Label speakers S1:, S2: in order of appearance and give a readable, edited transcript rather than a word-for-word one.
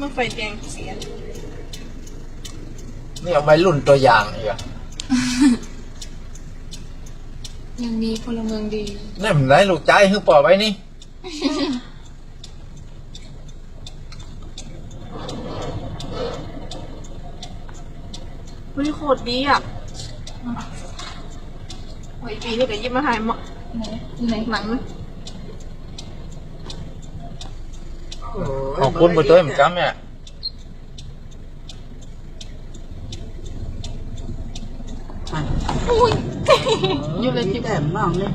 S1: มันไฟแดงเสียน
S2: นี่เอาไว้รุ่นตัวอย่างอีกอะ
S3: ยังมีพลเมืองดี
S2: นี่มันไรลูกใจคือปล่อยไว้นี่
S1: มันโคตรดีอ่ะไอ้ปีนี่ก็ยิบมาหายหมด
S3: ไหนอยู่ไหน
S1: หลัง
S2: ขอบคุณไปตัวเหมือนกันแม่
S4: อยู่เลยที่แต้มน้องเลย